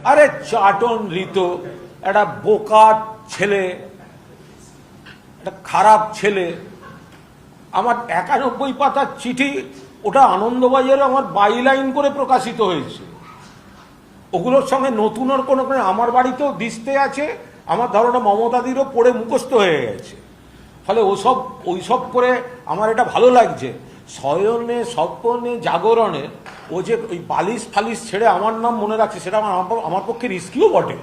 আরে চাটন ঋতু একটা বোকা ছেলে, একটা খারাপ ছেলে। আমার 91 পাতার চিঠি, ওটা আনন্দবাজারে আমার বাইলাইন করে প্রকাশিত হয়েছে। ওগুলোর সঙ্গে নতুনের কোনো, আমার বাড়িতেও দিস্তে আছে, আমার ধারণা মমতাদিরও পড়ে মুখস্থ হয়ে গেছে। ফলে ওইসব করে আমার এটা ভালো লাগছে। শয়নে স্বপ্নে জাগরণে ও যে ওই বালিশ ফালিশ ছেড়ে আমার নাম মনে রাখছে, সেটা আমার পক্ষে রিস্কিও বটে।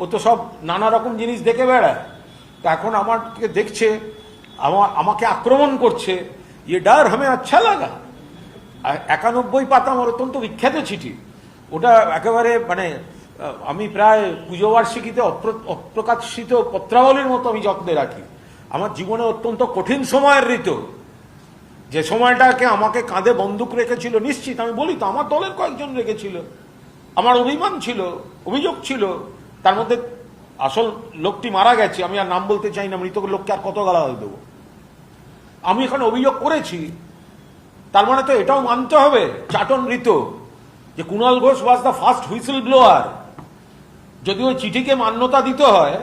ও তো সব নানা রকম জিনিস দেখে বেড়ায়। তো এখন আমাকে দেখছে, আমাকে আক্রমণ করছে, ইয়ে ডার হামে আচ্ছা লাগা। 91 পাতা আমার অত্যন্ত বিখ্যাত চিঠি। ওটা একেবারে আমি প্রায় পুজো বার্ষিকীতে অপ্রকাশিত পত্রাবলীর মতো আমি যত্নে রাখি। আমার জীবনে অত্যন্ত কঠিন সময়ের ঋতু, যে সময়টাকে আমাকে কাঁধে বন্দুক রেখেছিল, নিশ্চিত আমি বলি তো, আমার দলের কয়েকজন রেখেছিল। আমার অভিমান ছিল, অভিযোগ ছিল। তার মধ্যে আসল লোকটি মারা গেছে, আমি আর নাম বলতে চাই না, মৃত লোককে আর কত গালাগাল দেবো। আমি এখানে অভিযোগ করেছি, তার মানে তো এটাও মানতে হবে চাটন ঋতু যে Kunal Ghosh was the first whistle blower. যদি ওই চিঠিকে মান্যতা দিতে হয়,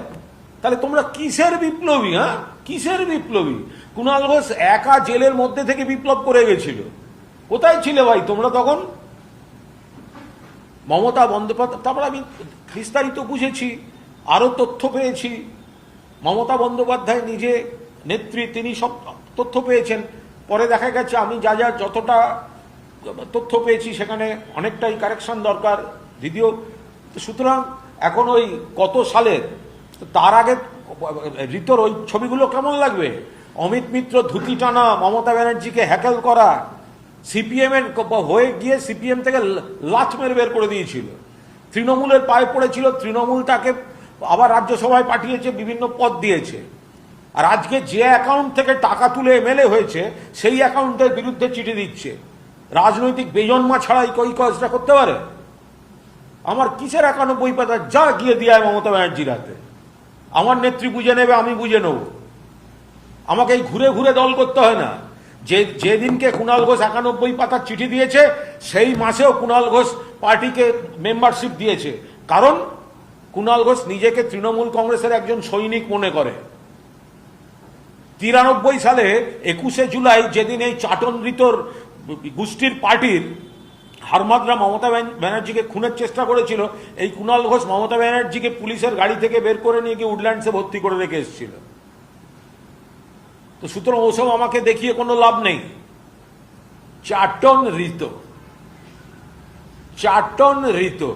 তাহলে তোমরা কিসের বিপ্লবী? হ্যাঁ, কিসের বিপ্লবী? কুণাল ঘোষ একা জেলের মধ্যে থেকে বিপ্লব করে গেছিল। কোথায় ছিলে ভাই তোমরা তখন? মমতা বন্দ্যোপাধ্যায়, তারপর আমি বিস্তারিত বুঝেছি, আরো তথ্য পেয়েছি। মমতা বন্দ্যোপাধ্যায় নিজে নেত্রী, তিনি সব তথ্য পেয়েছেন। পরে দেখা গেছে আমি যতটা তথ্য পেয়েছি সেখানে অনেকটাই কারেকশন দরকার, দিদিও। সুতরাং এখন ওই কত সালের, তার আগে ঋতুর ওই ছবিগুলো কেমন লাগবে? অমিত মিত্র ধুতি টানা, মমতা ব্যানার্জিকে হ্যাকেল করা, সিপিএম এর হয়ে গিয়ে সিপিএম থেকে লাথ মেরে বের করে দিয়েছিল, তৃণমূলের পায়ে পড়েছিল, তৃণমূল তাকে আবার রাজ্যসভায় পাঠিয়েছে, বিভিন্ন পদ দিয়েছে। আর আজকে যে অ্যাকাউন্ট থেকে টাকা তুলে এমএলএ হয়েছে, সেই অ্যাকাউন্টের বিরুদ্ধে চিঠি দিচ্ছে। রাজনৈতিক বেজন্মা ছাড়াই কই কাজটা করতে পারে? আমার কিসের 91 পাতা? যা গিয়ে দিয়ে মমতা ব্যানার্জির হাতে। আমার নেত্রী বুঝে নেবে, আমি বুঝে নেব। আমাকে এই ঘুরে ঘুরে দল করতে হয় না। যেদিনকে কুণাল ঘোষ 91 পাতার চিঠি দিয়েছে, সেই মাসেও কুণাল ঘোষ পার্টিকে মেম্বারশিপ দিয়েছে। কারণ কুণাল ঘোষ নিজেকে তৃণমূল কংগ্রেসের একজন সৈনিক মনে করে। 93 সালে 21শে জুলাই, যেদিন এই চাটন ঋতুর গোষ্ঠীর পার্টির হারমাদরা মমতা ব্যানার্জিকে খুনের চেষ্টা করেছিল, এই কুণাল ঘোষ মমতা ব্যানার্জিকে পুলিশের গাড়ি থেকে বের করে নিয়ে গিয়ে উডল্যান্ডসে ভর্তি করে রেখে এসেছিল। তো সুতরাং ওসব আমাকে দেখিয়ে কোনো লাভ নেই। চাটন ঋতু, চাটন ঋতু।